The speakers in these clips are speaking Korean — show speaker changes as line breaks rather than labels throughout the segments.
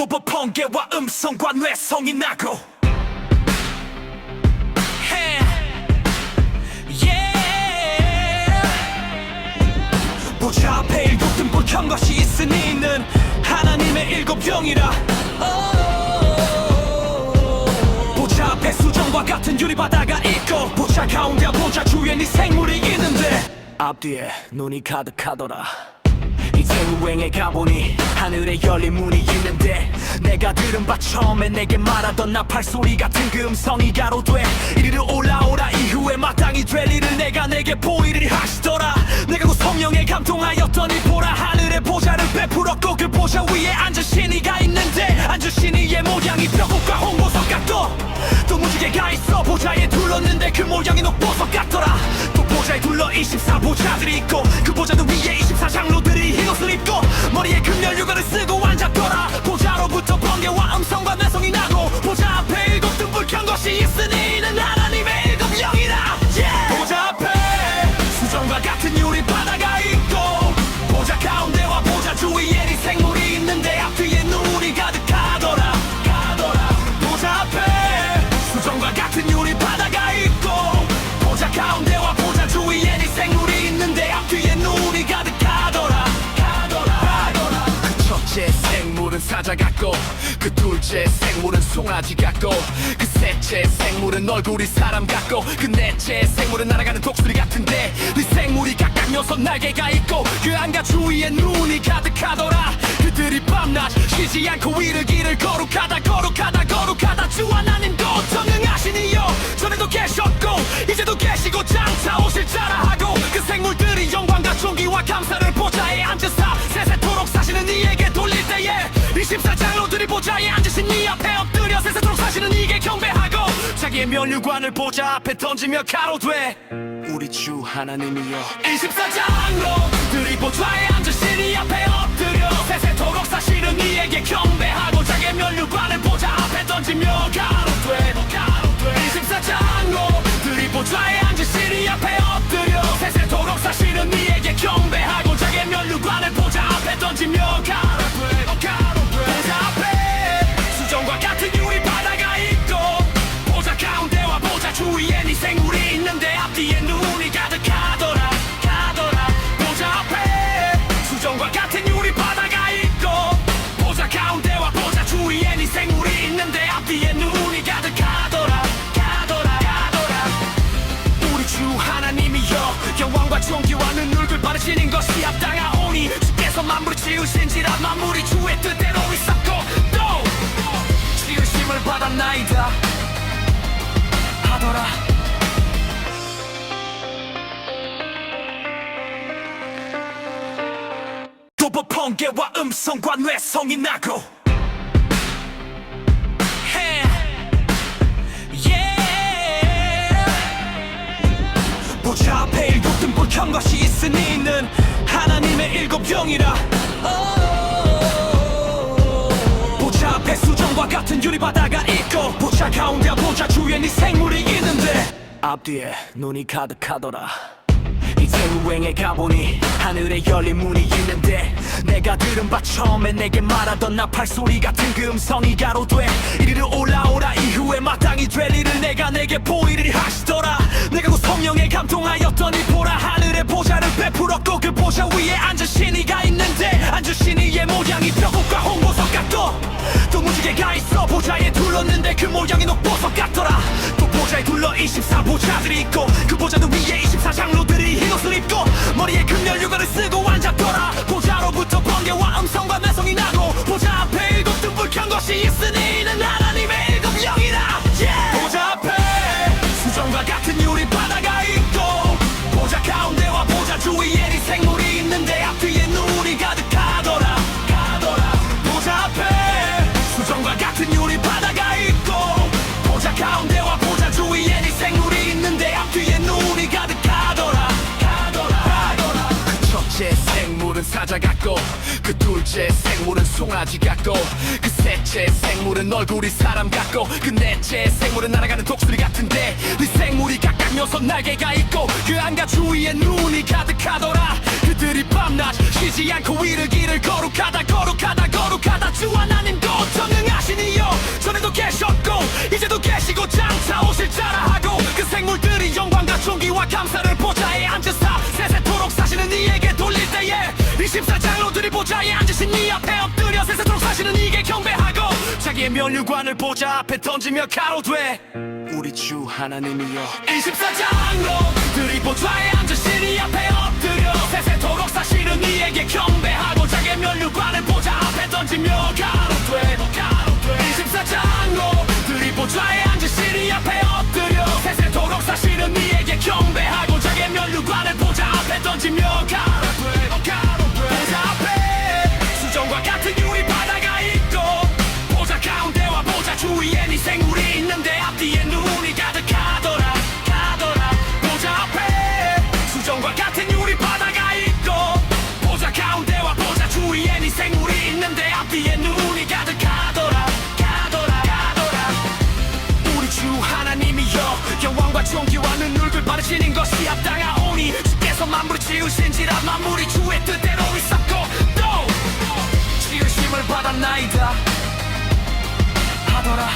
도보 번개와 음성과 뇌성이 나고 보좌 앞에 일곱 등 불켠 것이 있으니는 하나님의 일곱 영이라. 보좌 앞에 수정과 같은 유리바다가 있고 보좌 가운데 보좌 주위에 네 생물이 있는데 앞뒤에 눈이 가득하더라. 이제 우행에 가보니 하늘에 열린 문이 있는데 내가 들은 바 처음에 내게 말하던 나팔 소리 같은 그 음성이 가로되 이리로 올라오라. 이후에 마땅히 될 일을 내게 보이리 하시더라. 내가 그 성령에 감동하였더니 보라 하늘에 보좌를 베풀었고 그 보좌 위에 앉은 신이가 있는데 앉은 신이의 모양이 벽옥과 홍보석 같고 또 무지개가 있어 보좌에 둘렀는데 그 모양이 녹보석 같더라. 또 보좌에 둘러 24보좌들이 있고 그 보좌들 위에 24장로들이 흰 옷을 입고 머리에 금면류관을 쓰고 앉았더라. 보좌로부터 번개와 음성과 뇌성이 나고 보좌 앞에 일곱 등 불켠 것이 있으니 이는 하나님의 일곱 영이라. 보좌 앞에 수정과 같은 유리바다가 있고 보좌 가운데와 보좌 주위에 네 생물이 있는데 앞뒤에 눈이 가득하더라. 보좌 앞에 수정과 같은 유리바다가 있고 보좌 가운데와 보좌 주위에 네 생물이 있는데 앞뒤에 눈이 가득하더라. 그 첫째 생물은 사자 같고 그 둘째 생물은 송아지 같고 그 셋째 생물은 얼굴이 사람 같고 그 넷째 생물은 날아가는 독수리 같은데 네 생물이 각각 여섯 날개가 있고 그 안과 주위에 눈이 가득하더라. 그들이 밤낮 쉬지 않고 위를 길을 거룩하다 주 하나님도 전능하시니요. 전에도 계셨고 이제도 계시고 장차 오실 자라 하고 그 생물들이 영광과 존귀와 감사를 보좌에 앉으사 세세토록 사시는 이에게 돌릴 때에 24장로들이 보좌에 앉으신 이 앞에 엎드려 세세토록 사시는 이에게 경배하고 자기의 면류관을 보좌 앞에 던지며 가로되 우리 주 하나님이여. 24장로들이 보좌에 앉으신 이 앞에 엎드려 세세토록 사시는 이에게 경배하고 자기의 면류관을 보좌 앞에 던지며 가로되 24장로들이 보좌에 앉으신 이 앞에 엎드려 세세토록 사시는 이에게 경배하고 자기의 면류관을 보좌 앞에 던지며 가로되 보좌 앞에 수정과 같은 유리바다가 있고 보좌 가운데와 보좌 주위에 네 생물이 있는데 앞뒤에 눈이 가득하더라. 보좌 앞에 수정과 같은 유리바다가 있고 보좌 가운데와 보좌 주위에 네 생물이 있는데 앞뒤에 눈이 가득하더라. 우리 주 하나님이여 영광과 존귀와 능력을 받으시는 것이 합당하오니 주께서 만물을 지으신지라 만물이 주의 뜻대로 있었고 또 지으심을 받았나이다 하더라. 도보 번개와 음성과 뇌성이 나고 보좌 앞에 일곱 등 불켠 것이 있으니는 하나님의 일곱 영이라. 보좌 앞에 수정과 같은 유리바다가 있고 보좌 가운데 보좌 주위에 네 생물이 있는데 앞뒤에 눈이 가득하더라. 이제 우행에 가보니 하늘에 열린 문이 있는데 내가 들은 바 처음에 내게 말하던 나팔 소리 같은 그 음성이 가로되 이리로 올라오라. 이후에 마땅히 될 일을 내게 보이리 하시더라. 내가 그 성령에 감동하였더니 보라 하늘에 보좌를 베풀었고 그 보좌 위에 앉은 신이가 있는데 앉은 신이의 모양이 벽옥과 홍보석 같고 또 무지개가 있어 보좌에 둘렀는데 그 모양이 녹보석 같더라. 또 보좌에 둘러 24보좌들이 있고 그 보좌들 위에 24장로들이 흰 옷을 입고 머리에 금면류관을 쓰고 앉았더라. 보좌로부터 번개와 음성과 뇌성이 나고 보좌 앞에 일곱 등 불켠 것이 있으니 이는 하나님의 일곱 영이라. 보좌 앞에 수정과 같은 유리바다가 있고 보좌 가운데와 보좌 주위에 네 생물이 있는데 앞뒤에 눈이 가득하더라. 보좌 앞에 수정과 같은 유리바다가 있고 보좌 가운데와 보좌 주위에 네 생물이 있는데 앞뒤에 눈이 가득하더라. 그 첫째 생물은 사자 같고 그 둘째 생물은 송아지 같고 그 셋째 생물은 얼굴이 사람 같고 그 넷째 생물은 날아가는 독수리 같은데 네 생물이 각각 여섯 날개가 있고 그 안과 주위에 눈이 가득하더라. 그들이 밤낮 쉬지 않고 위를 길을 거룩하다 주 하나님도 보좌에 앉으신 네 앞에 엎드려 세세토록 사시는 이게 경배하고 자기의 면류관을 보좌 앞에 던지며 가로되 우리 주 하나님이여 24장로들이 보좌에 앉으신 네 앞에 엎드려 세세토록 사시는 이에게 경배하고 자기의 면류관을 보좌 앞에 던지며 가로되 24장로들이 보좌에 앉으신 네 앞에 엎드려 세세토록 사시는 이에게 경배하고 자기의 면류관을 보좌 앞에 던지며 가로되 보좌 앞에 수정과 같은 유리 바다가 있고 보좌 가운데와 보좌 주위에 네 생물이 있는데 앞뒤에 눈이 가득하더라 보좌 앞에 수정과 같은 유리 바다가 있고 보좌 가운데와 보좌 주위에 네 생물이 있는데 앞뒤에 눈이 가득하더라 우리 주 하나님이여 영광과 존귀와 능력을 받으시는 것이 합당하오니 주께서 만물을 지으신지라 만물이 주의 뜻대로 있었고 또 지으심을 받았나이다 하더라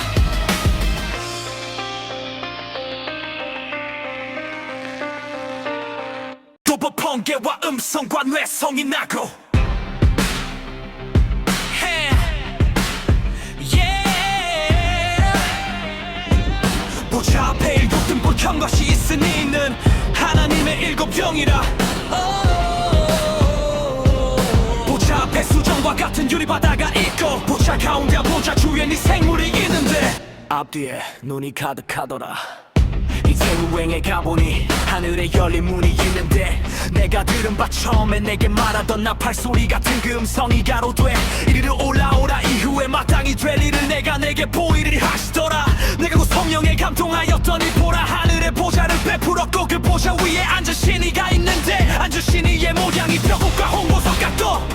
도보 번개와 음성과 뇌성이 나고 보좌 앞에 일곱 등불 켠 것이 있으니 이는 하나님의 일곱 병이라 보좌 앞에 수정과 같은 유리바다가 있고 보좌 가운데 보좌 주위에 네 생물이 있는데 앞뒤에 눈이 가득하더라 이제 우행에 가보니 하늘에 열린 문이 있는데 내가 들은 바 처음에 내게 말하던 나팔 소리 같은 그 음성이 가로되 이리로 올라오라 이후에 마땅히 될 일을 내게 보이리니 하시더라 내가 곧 성령에 감동하였더니 보라 하늘에 보좌를 베풀었고 그 보좌 위에 앉으신 이가 있는데 앉으신 이의 모양이 벼꽃과 홍보석 같고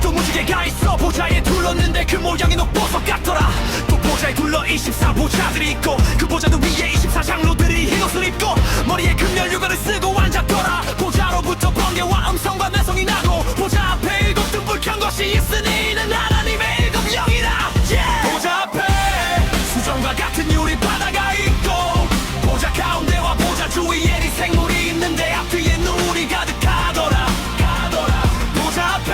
또 무지개가 있어 보좌에 둘렀는데 그 모양이 녹보석 같더라 또 보좌에 둘러 24보좌들이 있고 그 보좌들 위에 24장로들이 흰 옷을 입고 머리에 금면류관을 쓰고 앉았더라 보좌로부터 번개와 음성과 뇌성이 나고 보좌 앞에 일곱 등불 켠 것이 있으니 이는 하나님의 일곱 영이라 보좌 앞에 수정과 같은 유리 바다가 있고 보좌 가운데와 보좌 주위에 네 생물이 있는데 앞뒤에 눈이 가득하더라 보좌 앞에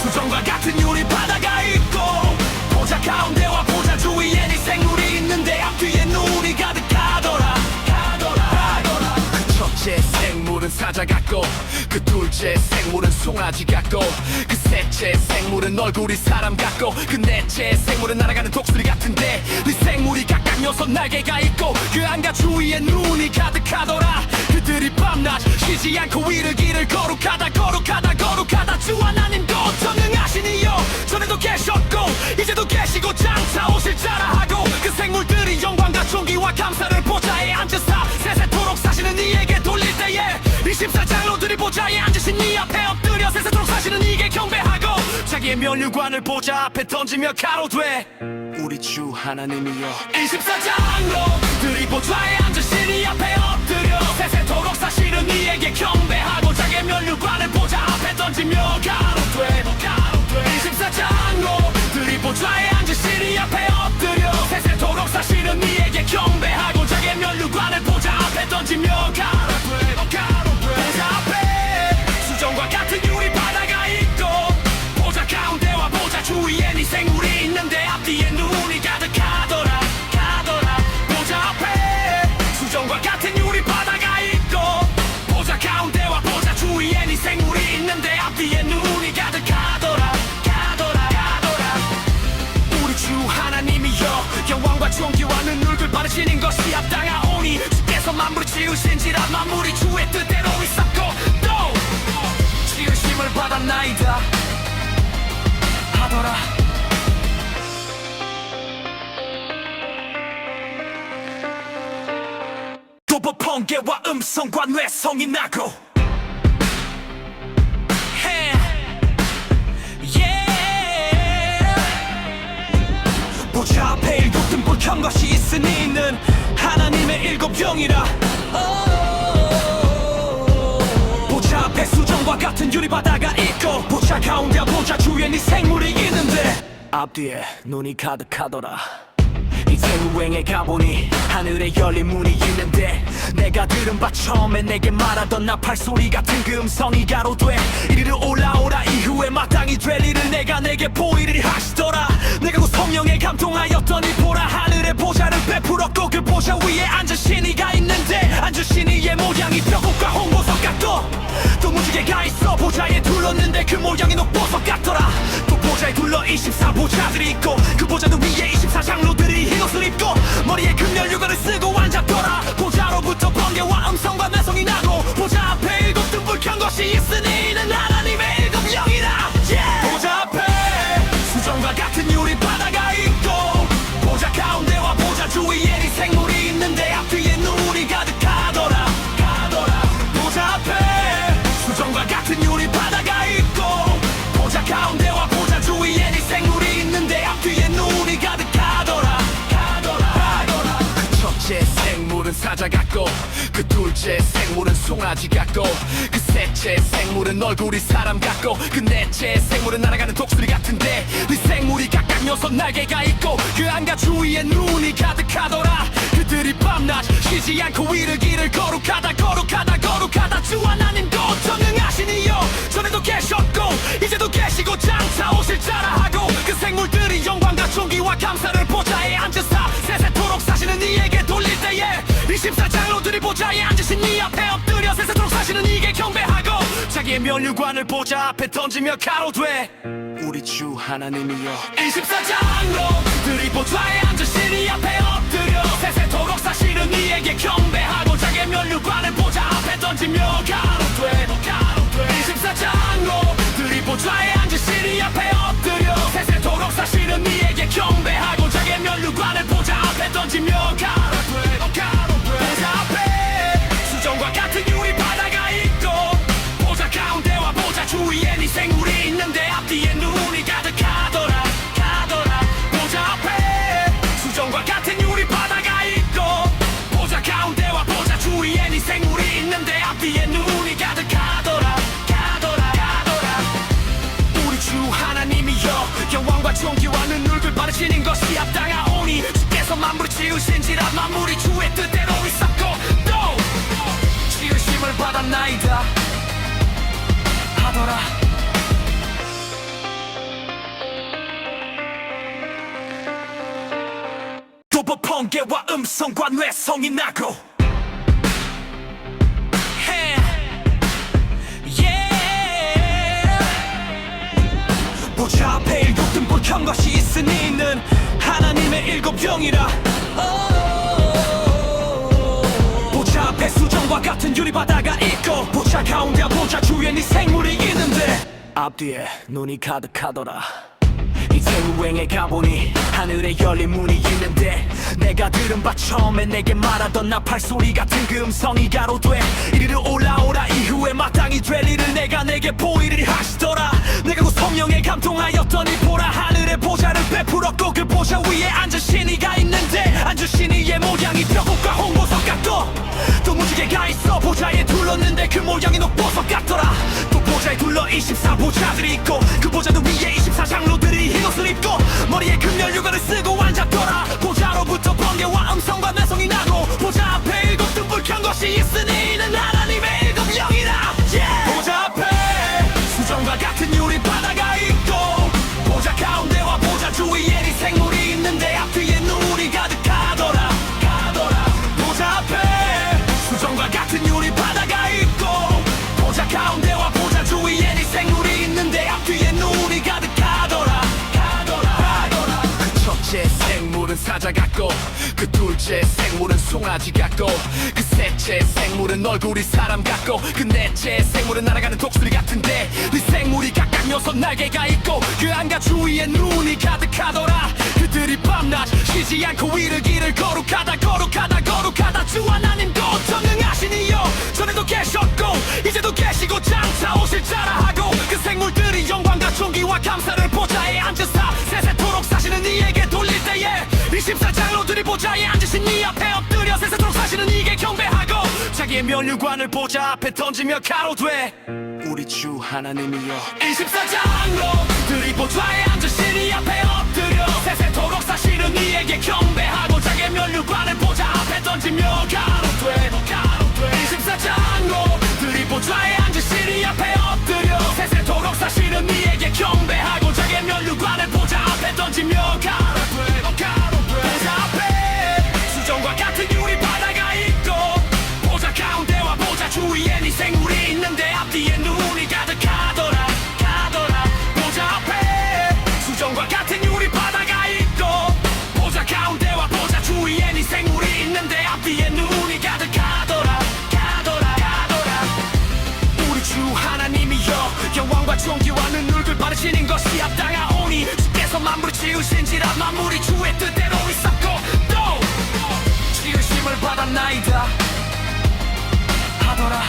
수정과 같은 유리 바다가 있고 보좌 가운데와 보좌 주위에 네 생물이 있는데 앞뒤에 눈이 가득하더라 그 첫째 생물은 사자 같고 그 둘째 생물은 송아지 같고 그 셋째 생물은 얼굴이 사람 같고 그 넷째 생물은 날아가는 독수리 같은데 네 생물이 각각 6날개가 있고 그 안과 주위에 눈이 가득하더라 그들이 밤낮 쉬지 않고 이르기를 거룩하다 주 하나님도 전능하시니요 전에도 계셨고 이제도 계시고 장차 오실 자라 하고 그 생물들이 영광과 존귀와 감사를 보좌에 앉으사 세세토록 사시는 이에게 돌릴 때에 24장로들이 보좌에 앉으신 이 앞에 엎드려 세세토록 사시는 이에게 경배하고 자기의 면류관을 보좌 앞에 던지며 가로되 우리 주 하나님이여 24장로들이 보좌에 앉으신 이 앞에 엎드려 세세토록 사시는 이에게 경배하고 자기의 면류관을 보좌 앞에 던지며 가로되 24장로들이 보좌에 앉으신 이 앞에 엎드려 세세토록 사시는 이에게 경배하고 자기의 면류관을 보좌 앞에 던지며 가로되 보좌 앞에 수정과 같은 유리 바다가 있고 보좌 가운데와 보좌 주위에 네 생물이 있는데 앞뒤에 눈이 가득하더라 보좌 앞에 수정과 같은 유리 바다가 있고 보좌 가운데와 보좌 주위에 네 생물이 있는데 앞뒤에 눈이 가득하더라 우리 주 하나님이여 영광과 존귀와 능력을 받으시는 것이 합당하오니 주께서 만물을 지으신지라 만물이 주의 뜻대로 있었고 또 지으심을 받았나이다 하더라 도보 번개와 음성과 뇌성이 나고 보좌 앞에 일곱 등불 켠 것이 있으니 이는 하나님의 일곱 병이라 보좌 앞에 수정과 같은 유리바다가 있고 보좌 가운데 보좌 주위에 네 생물이 있는데 앞뒤에 눈이 가득하더라 이제 인생을 횡해 가보니 하늘에 열린 문이 있는데 내가 들은 바 처음에 내게 말하던 나팔 소리 같은 그 음성이 가로돼 이리로 올라오라 이후에 마땅히 될 일을 내게 보이리라 하시더라. 내가 그 성령에 감동하였더니 보라 하늘의 보좌를 베풀었고 그 보좌 위에 앉은 신이가 있는데 앉은 신이의 모양이 벽옥과 홍보석 같고 또 무지개가 있어 보좌에 둘렀는데 그 모양이 녹보석 같더라. 또 보좌에 둘러 24보좌들이 있고 그 보좌들 위에 24장로들이 흰옷을 입고 머리에 금면류관을 쓰고 앉았더라. 보좌로부터 번개와 음성과 내성이 나고 보좌 앞에 일곱 등불 켠 것이 있으니 이는 하나님의 일곱 영이라. 보좌 앞에 수정과 같은 유리 바다가 있고 보좌 가운데와 보좌 주위에 네 생물이 있는데 앞뒤에 눈이 가득하더라. 보좌 앞에 수정과 같은 유리 바다가 있고 보좌 가운데와 보좌 주위에 네 생물이 있는데 앞뒤에 눈이 가득하더라. 그 첫째 생물은 사자 같고 그 둘째 생물은 송아지 같고 그 셋째 생물은 얼굴이 사람 같고 그 넷째 생물은 날아가는 독수리 같은데 네 생물이 각각 여섯 날개가 있고 그 안과 주위에 눈이 가득하더라. 그들이 밤낮 쉬지 않고 위를 길을 거룩하다 주 하나님도 전능하시니요 전에도 계셨고 이제도 계시고 장차 오실 자라 하고 그 생물들이 영광과 존귀와 감사를 보좌에 앉으사 세세토록 사시는 이에게 돌릴 때에 24장로들이 보좌에 앉으신 이 앞에 엎드려 세세토록 사시는 이에게 경배하고 자기의 면류관을 보좌 앞에 던지며 가로되 우리 주 하나님이여 24장로들이 보좌에 앉으신 이 앞에 엎드려 세세토록 사시는 이에게 경배하고 자기의 면류관을 보좌 앞에 던지며 가로되 24장로들이 보좌에 앉으신 이 앞에 엎드려 세세토록 사시는 이에게 경배하고 자기의 면류관을 보좌 앞에 던지며 가로되 보좌 앞에 수정과 같은 유리 바다가 있고 보좌 가운데와 보좌 주위에 네 생물이 있는데 앞뒤에 눈이 가득하더라. 보좌 앞에 수정과 같은 유리 바다가 있고 보좌 가운데와 보좌 주위에 네 생물이 있는데 앞뒤에 눈이 가득하더라. 우리 주 하나님이여 영광과 존귀와 능력을 받으시는 것이 합당하오니 주께서 만물을 지으신지라 만물이 주의 뜻대로 있었고 또 지으심을 받았나이다 하더라. 또 번개와 음성과 뇌성이 나고 보좌 앞에 일곱 등불 켠 것이 있으니 이는 하나님의 일곱 영이라. 보좌 앞에 수정과 같은 유리 바다가 있고 보좌 가운데와 보좌 주위에 네 생물이 있는데 앞뒤에 눈이 가득하더라. 인생을 횡해 가보니 하늘에 열린 문이 있는데 내가 들은 바 처음에 내게 말하던 나팔 소리 같은 그 음성이 가로돼 이리로 올라오라 이후에 마땅히 될 일을 내게 보이리라 하시더라. 내가 그 성령에 감동하였더니 보라 하늘의 보좌를 베풀었고 그 보좌 위에 앉은 신이가 있는데 앉은 신이의 모양이 벽옥과 홍보석 같고 또 무지개가 있어 보좌에 둘렀는데 그 모양이 녹보석 같더라. 또 보좌에 둘러 24보좌들이 있고 그 보좌들 위에 24장로들이 흰옷을 입고 머리에 금면류관을 쓰고 앉았더라. 보좌로부터 번개와 음성과 내성이 나고 보좌 앞에 일곱 등불 켠 것이 있으니 이는 하나님의 일곱 영이라. 보좌 앞에 수정과 같은 유리 바다가 있고 보좌 가운데와 보좌 주위에 네 생물이 있는데 앞뒤에 눈이 가득하더라. 보좌 앞에 수정과 같은 유리 바다가 있고 보좌 가운데와 보좌 주위에 네 생물이 있는데 앞뒤에 눈이 가득하더라. 그 첫째 생물은 사자 같고 그 둘째 생물은 송아지 같고 그 셋째 생물은 얼굴이 사람 같고 그 넷째 생물은 날아가는 독수리 같은데 네 생물이 각각 여섯 날개가 있고 그 안과 주위에 눈이 가득하더라. 그들이 밤낮 쉬지 않고 위를 길을 거룩하다 주 하나님도 전능하시니요 전에도 계셨고 이제도 계시고 장차 오실 자라 하고 그 생물들이 영광과 존귀와 감사를 보좌에 앉으사 세세토록 사시는 이에게 돌릴 때에 24장로들이 보좌에 앉으신 이 앞에 엎드려 세세토록 사시는 이에게 경배하고 자기의 면류관을 보좌 앞에 던지며 가로되 우리 주 하나님이여 24장로들이 보좌에 앉으신 이 앞에 엎드려 세세토록 사시는 이에게 경배하고 경배하고 자기 면류관을 보좌 앞에 던지며 가로되 보좌 앞에 수정과 같은 유리 바다가 있고 보좌 가운데와 보좌 주위에 네 생물이 있는데 앞뒤에 눈이 가득하더라 보좌 앞에 수정과 같은 유리 바다가 있고 보좌 가운데와 보좌 주위에 네 생물이 있는데 앞뒤에 눈이 가득하더라 우리 주 하나님이여 영광과 존귀와 능력을 받으시는 것이 합당하오니 주께서 만물을 지으신지라 만물이 주의 뜻대로 있었고 또 지으심을 받았나이다 하더라.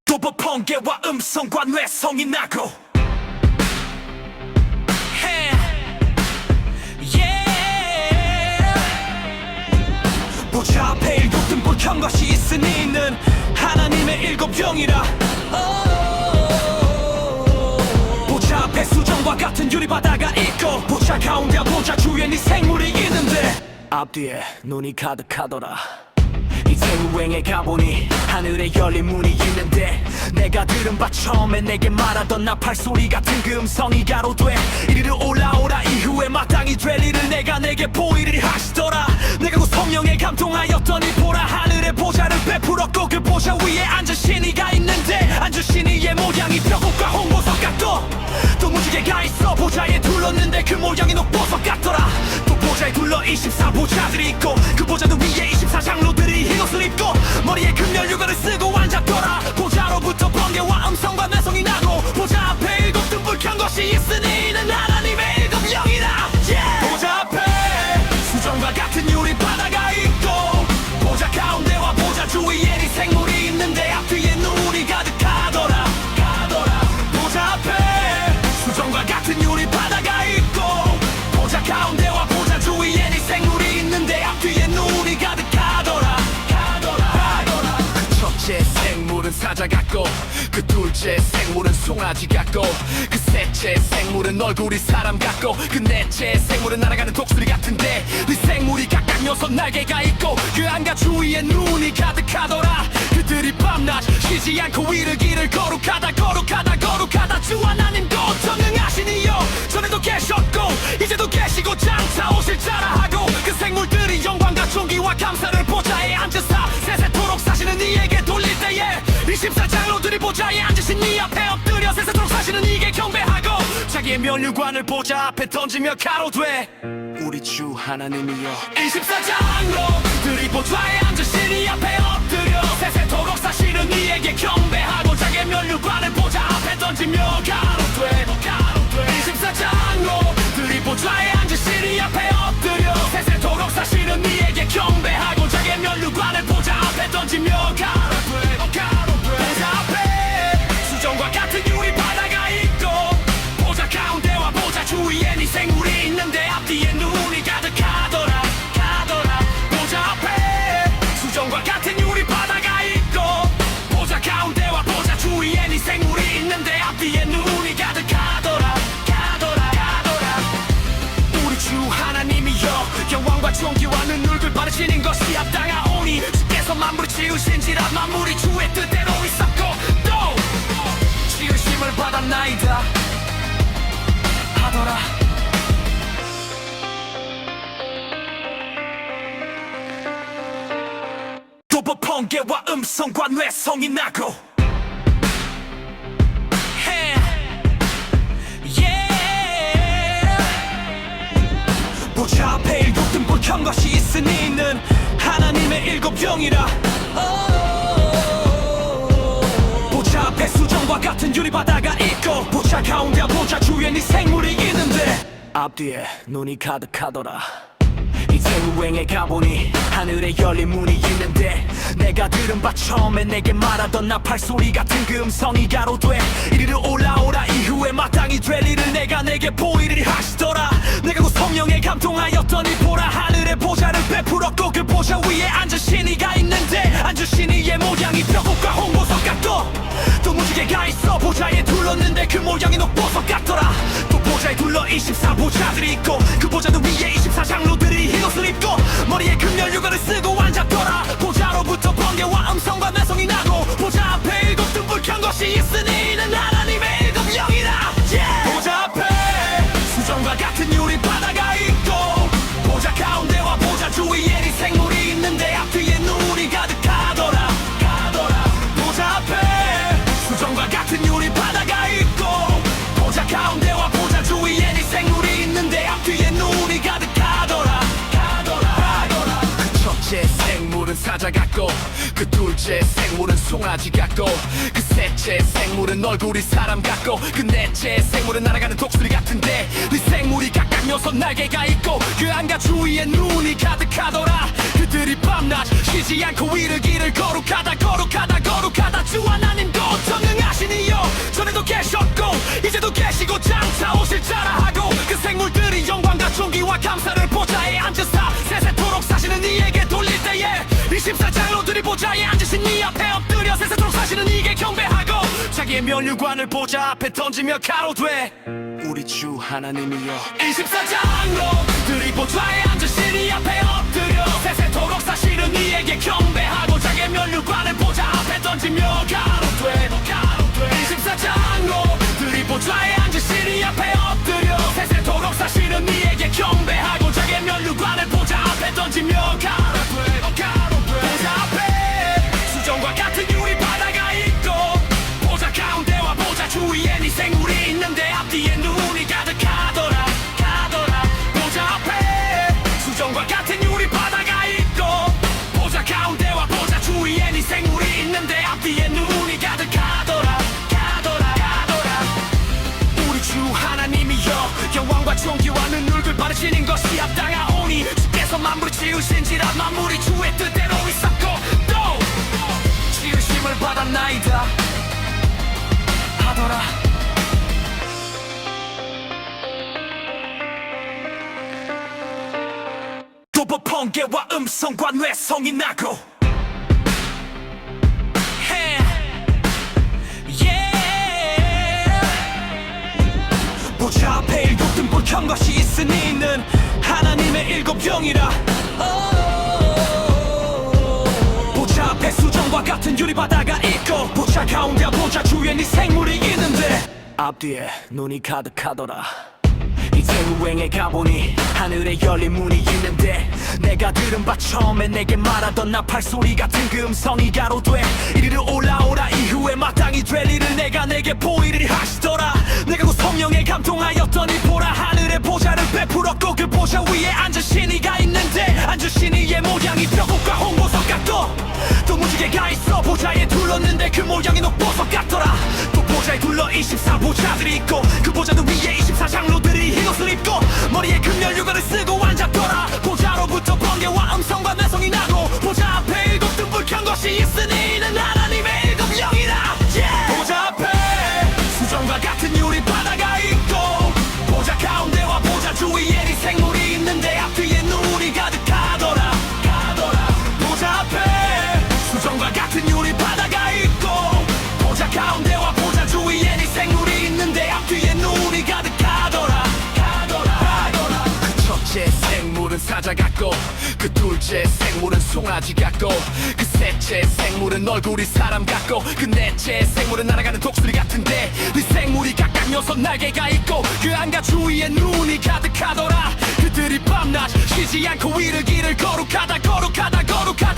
도보 번개와 음성과 뇌성이 나고 보좌 앞에 일곱 등불 켠 것이 있으니 이는 하나님의 일곱 영이라. 보좌 앞에 수정과 같은 유리 바다가 있고 보좌 가운데 보좌 주위에 네 생물이 있는데 앞뒤에 눈이 가득하더라. 이 생우행에 가보니 하늘에 열린 문이 있는데 내가 들은 바 처음에 내게 말하던 나팔 소리 같은 그 음성이 가로되 이리로 올라오라 이후에 마땅히 될 일을 내게 보이리라 하시더라. 내가 그 성령에 감동하였더니 보라 하늘에 보좌를 베풀었고 그 보좌 위에 앉으신 이가 있는데 앉으신 이의 모양이 벽옥과 홍보석 같고 또 무지개가 있어 보좌에 둘렀는데 그 모양이 녹보석 같더라. 또 보좌에 둘러 24보좌들이 있고 그 보좌들 위에 24장로들이 흰 옷을 입고 머리에 금면류관을 쓰고 앉았더라. 보좌로부터 번개와 음성과 뇌성이 나고 보좌 앞에 일곱 등불 켠 것이 있으니 이는 하나님의 일곱 영이라. 보좌 앞에 수정과 같은 유리 바다가 있고 보좌 가운데와 보좌 주위에 네 생물이 있는데 앞뒤에 눈이 가득하더라. 보좌 앞에 수정과 같은 유리 바다가 있고 보좌 가운데와 보좌 주위에 네 생물이 있는데 앞뒤에 눈이 가득하더라. 그 첫째 생물은 사자 같고 그 둘째 생물은 송아지 같고 그 셋째 생물은 얼굴이 사람 같고 그 넷째 생물은 날아가는 독수리 같은데 네 생물이 각각 6날개가 있고 그 안과 주위에 눈이 가득하더라. 그들이 밤낮 쉬지 않고 이르기를 거룩하다 주 하나님도 전능하시니요 전에도 계셨고 이제도 계시고 장차 오실 자라 하고 그 생물들이 영광과 존귀와 감사를 보좌에 앉으사 세세토록 사시는 이에게 돌릴 때에 24장로들이 보좌에 앉으신 이 앞에 엎드려 세세토록 사시는 이에게 경배하고 자기의 면류관을 보좌 앞에 던지며 가로되 우리 주 하나님이여 24장로들이 보좌에 앉으신 이 앞에 엎드려 세세토록 사시는 이에게 경배하고 자기의 면류관을 보좌 앞에 던지며 가로되 24장로들이 보좌에 앉으신 이 앞에 엎드려 세세토록 사시는 이에게 경배하고 자기의 면류관을 보좌 앞에 던지며 가로되 보좌 앞에 수정과 같은 유리 바다가 있고 보좌 가운데와 보좌 주위에 네 생물이 있는데 앞뒤에 눈이 가득하더라. 보좌 앞에 수정과 같은 유리 바다가 있고 보좌 가운데와 보좌 주위에 네 생물이 있는데 앞뒤에 눈이 가득하더라. 우리 주 하나님이여 영광과 존귀와 능력을 받으시는 것이 합당하오니 주께서 만물을 지으신지라 만물이 주의 뜻대로 있었고 또 지으심을 받았나이다 하더라. 도보 번개와 음성과 뇌성이 나고 보좌 앞에 일곱 등불 켠 것이 있으니 이는 하나님의 일곱 영이라. 보좌 앞에 수정과 같은 유리 바다가 있고 보좌 가운데 보좌 주위에 네 생물이 있는데 앞뒤에 눈이 가득하더라. 이 생우행에 가보니 하늘에 열린 문이 있는데 내가 들은 바 처음에 내게 말하던 나팔 소리 같은 그 음성이 가로되 이리로 올라오라 이후에 마땅히 될 일을 내게 보이리라 하시더라. 내가 그 성령에 감동하였더니 보라 하늘에 보좌를 베풀었고 그 보좌 위에 앉으신 이가 있는데 앉으신 이의 모양이 벽옥과 홍보석 같고 또 무지개가 있어 보좌에 둘렀는데 그 모양이 녹보석 같더라. 또 보좌에 둘러 24보좌들이 있고 그 보좌들 위에 24장로들이 흰 옷을 입고 머리에 금면류관을 쓰고 앉았더라. 보좌로부터 번개와 음성과 있는 하나님의 일곱 영이다. 보좌 앞에 수정과 같은 유리 바다가 있고 보좌 가운데와 보좌 주위에 네 생물이 있는데 앞뒤에 눈이 가득하더라. 보좌 앞에 수정과 같은 유리 바다가 있고 보좌 가운데와 보좌 주위에 네 생물이 있는데 앞뒤에 눈이 가득하더라. 그 첫째 생물은 사자 같고 그 둘째 생물은 송아지 같고 그 셋째 생물은 얼굴이 사람 같고 그 넷째 생물은 날아가는 독수리 같은데 네 생물이 각각 여섯 날개가 있고 그 안과 주위에 눈이 가득하더라. 그들이 밤낮 쉬지 않고 위를 길을 거룩하다 주 하나님도 전능하시니요. 전에도 계셨고 이제도 계시고 장차 오실 자라 하고 그 생물들이 영광과 존귀와 감사를 보좌에 앉으사 세세토록 사시는 이에게 돌릴 때에 24장로들이 보좌에 앉으신 이 앞에 엎드려 세세토록 사시는 이에게 경배하고 자기의 면류관을 보좌 앞에 던지며 가로되 우리 주 하나님이여. 24장로들이 보좌에 앉으신 이 앞에 엎드려 세세토록 사시는 이에게 경배하고 자기의 면류관을 보좌 앞에 던지며 가로되 24장로들이 보좌에 앉으신 이 앞에 엎드려 세세토록 사시는 이에게 경배하고 자기의 면류관을 보좌 앞에 던지며 가로되 보좌 앞에 수정과 같은 유리 바다가 있고 보좌 가운데와 보좌 주위에 네 생물이 있는데 앞뒤에 눈이 가득하더라. 보좌 앞에 수정과 같은 유리 바다가 있고 보좌 가운데와 보좌 주위에 네 생물이 있는데 앞뒤에 눈이 가득하더라. 우리 주 하나님이여 영광과 존귀와 능력을 받으시는 것이 합당하오니 주께서 만물을 지으신지라 만물이 주의 뜻대로 있었고 또 지으심을 받았나이다 하더라. 도보 번개와 음성과 뇌성이 나고 보좌 앞에 일곱 등불 켠 것이 있으니 이는 하나님의 일곱 영이라. 보좌 앞에 수정과 같은 유리 바다가 있고 보좌 가운데 보좌 주위에 네 생물이 있는데 앞뒤에 눈이 가득하더라. 이제 우행에 가보니 하늘에 열린 문이 있는데 내가 들은 바 처음에 내게 말하던 나팔 소리 같은 그 음성이 가로되 이리로 올라오라. 이후에 마땅히 될 일을 내게 보이리리 하시더라. 내가 그 성령에 감동하였더니 보라 하늘에 보좌를 베풀었고 그 보좌 위에 앉으신 이가 있는데 앉으신 이의 모양이 벽옥과 홍보석 같고 또 무지개가 있어 보좌에 둘렀는데 그 모양이 녹보석 같더라. 또 보좌에 둘러 24보좌들이 있고 그 보좌들 위에 24장로들이 흰옷을 입고 머리에 금면류관을 쓰고 앉았더라. 보좌로부터 번개와 음성과 뇌성이 나고 보좌 앞에 일곱 등불 켠 것이 있으니 이는 하나님의 일곱 영이다. 보좌 앞에 수정과 같은 유리 바다가 있고 보좌 가운데와 보좌 주위에 네 생물이 있는데 앞뒤에 눈이 가득하더라. 보좌 앞에 수정과 같은 유리 바다가 있고 보좌 가운데와 보좌 주위에 네 생물이 있는데 앞뒤에 눈이 가득하더라. 그 첫째 생물은 사자 같고 그 둘째 생물은 송아지 같고 그 셋째 생물은 얼굴이 사람 같고 그 넷째 생물은 날아가는 독수리 같은데 네 생물이 각각 여섯 날개가 있고 그 안과 주위에 눈이 가득하더라. 그들이 밤낮 쉬지 않고 위를 길을 거룩하다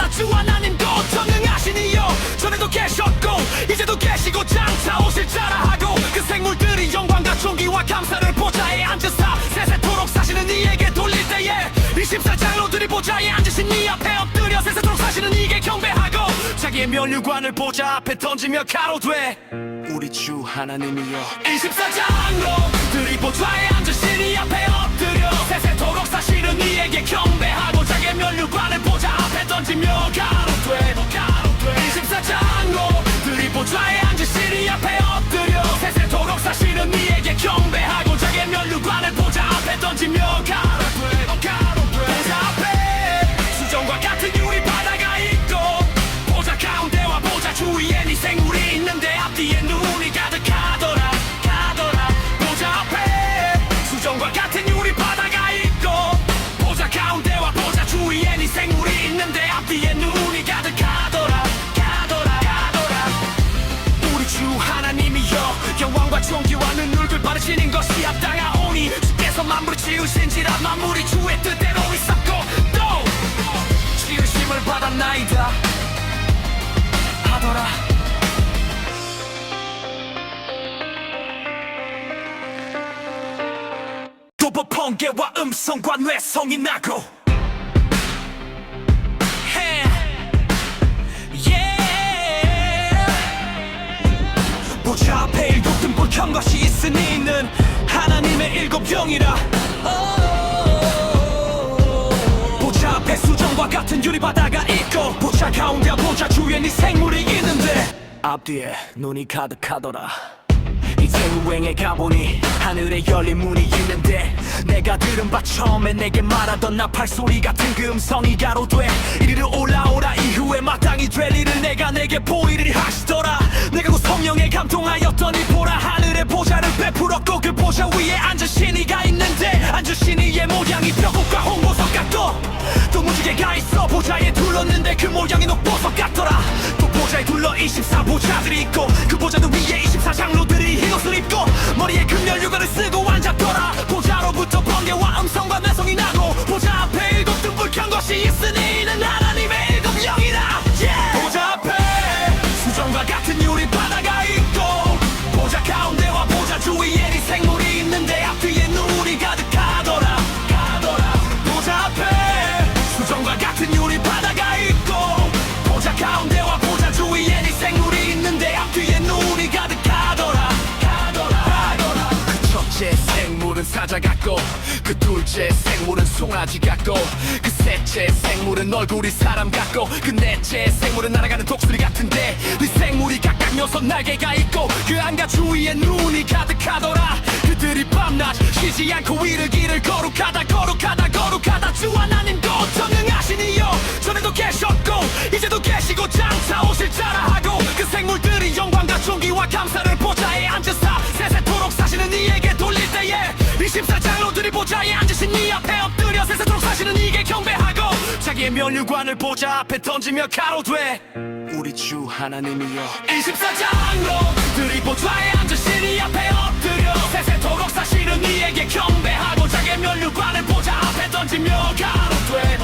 주 하나님도 전능하시니요. 전에도 계셨고 이제도 계시고 장차 오실 자라 하고 그 생물들이 영광과 존귀와 감사를 보좌에 앉으사 세세토록 사시는 이에게 돌릴 때에 24장로들이 보좌에 앉으신 이 앞에 엎드려 세세토록 사시는 이에게 경배하고 자기의 면류관을 보좌 앞에 던지며 가로되 우리 주 하나님이여. 24장로들이 보좌에 앉으신 이 앞에 엎드려 세세토록 사시는 이에게 경배하고 자기의 면류관을 보좌 앞에 던지며 가로되 24장로들이 보좌에 앉으신 이 앞에 엎드려 세세토록 사시는 이에게 경배하고 자기의 면류관을 보좌 앞에 던지며 가로되 보좌 앞에 수정과 같은 유리 바다가 있고 보좌 가운데와 보좌 주위에 네 생물이 있는데 앞뒤에 눈이 가득하더라. 보좌 앞에 수정과 같은 유리 바다가 있고 보좌 가운데와 보좌 주위에 네 생물이 있는데 앞뒤에 눈이 가득하더라. 우리 주 하나님이여 벌어지는 것이 합당하오니 주께서 만물을 지으신지라 만물이 주의 뜻대로 있었고 또 지으심을 받았나이다 하더라. 도보 번개와 음성과 뇌성이 나고 보좌 앞에 일곱 등불 켠 것이 있으니 이는 하나님의 일곱 영이라. 보좌 앞에 수정과 같은 유리바다가 있고 보좌 가운데 보좌 주위에 네 생물이 있는데 앞뒤에 눈이 가득하더라. 이제 후행에 가보니 하늘에 열린 문이 있는데 내가 들은 바 처음에 내게 말하던 나팔 소리 같은 그 음성이 가로되 이리로 올라오라. 이후에 마땅히 될 일을 내게 보이리라 하시더라. 내가 그 성령에 감동하였더니 보라 하늘에 보좌를 베풀었고 그 보좌 위에 앉은 신이가 있는데 앉은 신이의 모양이 벽옥과 홍보석 같고 또 무지개가 있어 보좌에 둘렀는데 그 모양이 녹보석 같더라. 또 보좌에 둘러 24보좌들이 있고 그 보좌들 위에 24장로들이 흰 옷을 입고 머리에 금열유관을 쓰고 앉았더라. 보좌로부터 번개와 음성과 뇌성이 나고 보좌 앞에 일곱 등불 켠 것이 있으니 이는 하나님의 일곱 영이라. 보좌 앞에 수정과 같은 유리바다가 있고 보좌 가운데와 보좌 주위에 네 생물이 있는데 앞뒤에 눈이 가득하더라. 보좌 앞에 수정과 같은 유리바다가 있고 보좌 가운데와 보좌 주위에 네 생물이 있는데 앞뒤에 눈이 가득하더라. 그 첫째 생물은 사자 같고 그 둘째 생물은 송아지 같고 그 셋째 생물은 얼굴이 사람 같고 그 넷째 생물은 날아가는 독수리 같은데 네 생물이 각각 6날개가 있고 그 안과 주위에 눈이 가득하더라. 그들이 밤낮 쉬지 않고 이르기를 거룩하다 주 하나님도 전능하시니요 전에도 계셨고 이제도 계시고 장차 오실 자라 하고 그 생물들이 영광과 존귀와 감사를 보좌에 앉으사 세세토록 사시는 이에게 돌릴 때에 24장로들이 보좌에 앉으신 이 앞에 엎드려 세세토록 사시는 이에게 경배하고 자기의 면류관을 보좌 앞에 던지며 가로되 우리 주 하나님이여. 24장로들이 보좌에 앉으신 이 앞에 엎드려 세세토록 사시는 이에게 경배하고 자기의 면류관을 보좌 앞에 던지며 가로되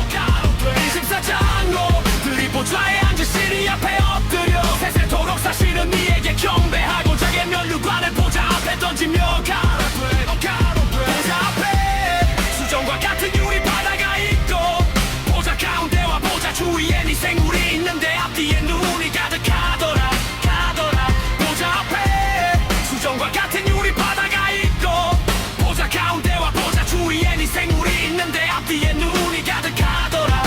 24장로들이 보좌에 앉으신 이 앞에 엎드려 세세토록 사시는 이에게 경배하고 자기의 면류관을 보좌 앞에 던지며 가로되 보좌 앞에 수정과 같은 유리바다가 있고 보좌 가운데와 보좌 주위에 네 생물이 있는데 앞뒤에 눈이 가득하더라. 보좌 앞에 수정과 같은 유리바다가 있고 보좌 가운데와 보좌 주위에 네 생물이 있는데 앞뒤에 눈이 가득하더라.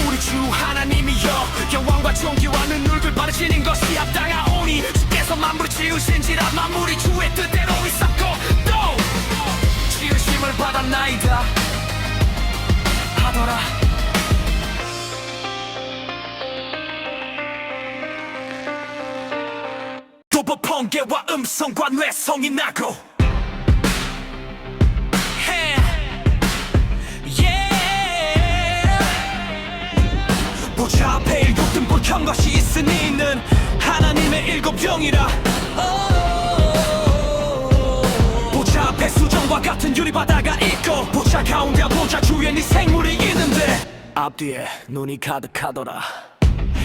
우리 주 하나님이여 영광과 존귀와 능력을 받으시는 것이 합당하오니 주께서 만물을 지으신지라 만물이 주의 뜻대로 있었고 또 지으심을 받았나이다 하더라. 도보 번개와 음성과 뇌성이 나고 보좌 앞에 일곱 등불 켠 것이 있으니 이는 하나님의 일곱 영이라. 보좌 앞에 수정과 같은 유리바다가 있고 보좌 가운데 보좌 주위에 네 생물이 있는데 앞뒤에 눈이 가득하더라.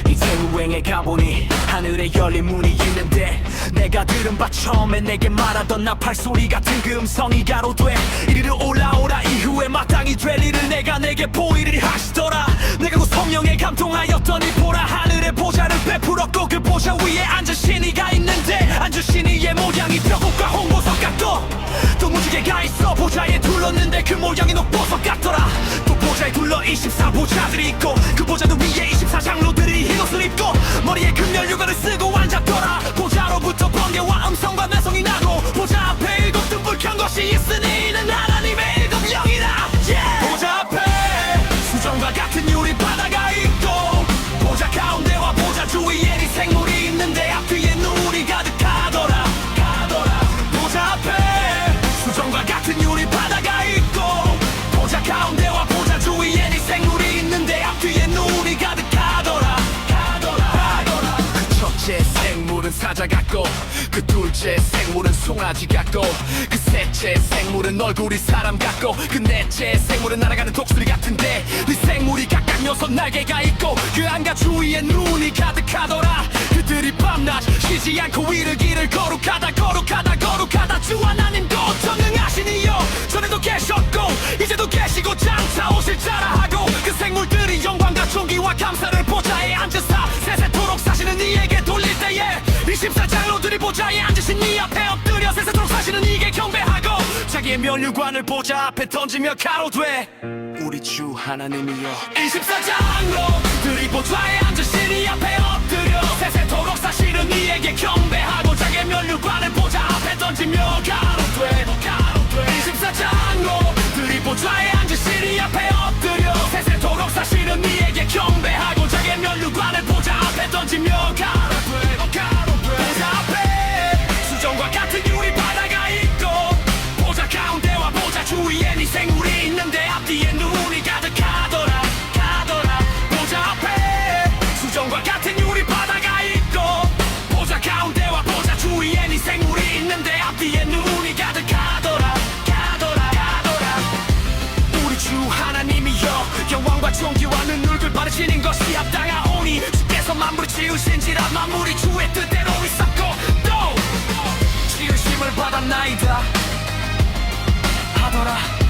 이제 후행에 가보니 하늘에 열린 문이 있는데 내가 들은 바 처음에 내게 말하던 나팔 소리 같은 그 음성이 가로되 이리로 올라오라. 이후에 마땅히 될 일을 내게 보이리라 하시더라. 내가 그 성령에 감동하였더니 보라 하늘에 보좌를 베풀었고 그 보좌 위에 앉은 신이가 있는데 앉은 신이의 모양이 벽옥과 홍보석 같고 또 무지개가 있어 보좌에 둘렀는데 그 모양이 녹보석 같더라. 또 보좌에 둘러 24보좌들이 있고 그 보좌들 위에 24장로들이 흰 옷을 입고 머리에 금열유관을 쓰고 앉았더라. 보좌로부터 번개와 음성과 뇌성이 나고 보좌 앞에 일곱 등불 켠 것이 있으니 이는 하나님의 일곱 영이라. 보좌 앞에 수정과 같은 유리바다가 있고 보좌 가운데와 보좌 주위에 네 생물이 있는데 앞뒤에 눈이 가득하더라. 보좌 앞에 수정과 같은 유리바다가 있고 보좌 가운데와 보좌 주위에 네 생물이 있는데 앞뒤에 눈이 가득하더라. 그 첫째 사자 같고 그 둘째 생물은 송아지 같고 그 셋째 생물은 얼굴이 사람 같고 그 넷째 생물은 날아가는 독수리 같은데 네 생물이 각각 6날개가 있고 그 안과 주위에 눈이 가득하더라 그들이 밤낮 쉬지 않고 위를 길을 거룩하다 주 하나님도 전능하시니요 전에도 계셨고 이제도 계시고 장차 오실 자라 하고 그 생물들이 영광과 존귀와 감사를 보좌에 앉으사 세세토록 사시는 이에게 돌릴 때에 24장로들이 보좌에 앉으신 이 앞에 엎드려 세세토록 사시는 이에게 경배하고 자기의 면류관을 보좌 앞에 던지며 가로되 우리 주 하나님이여 24장로들이 보좌에 앉으신 이 앞에 엎드려 세세토록 사시는 이에게 경배하고 자기의 면류관을 보좌 앞에 던지며 가로되 24장로들이 보좌에 앉으신 이 앞에 엎드려 세세토록 사시는 이에게 경배하고 자기의 면류관을 보좌 앞에 던지며 가로되 보좌 앞에 수정과 같은 유리 바다가 있고 보좌 가운데와 보좌 주위에 네 생물이 있는데 앞뒤에 눈이 가득하더라 보좌 앞에 수정과 같은 유리 바다가 있고 보좌 가운데와 보좌 주위에 네 생물이 있는데 앞뒤에 눈이 가득하더라 우리 주 하나님이여 영광과 존귀와 능력을 받으시는 것이 합당하오니 주께서 만물을 지으신지라 만물이 주의 뜻대로 있었고 또 지으심을 받았나이다 하더라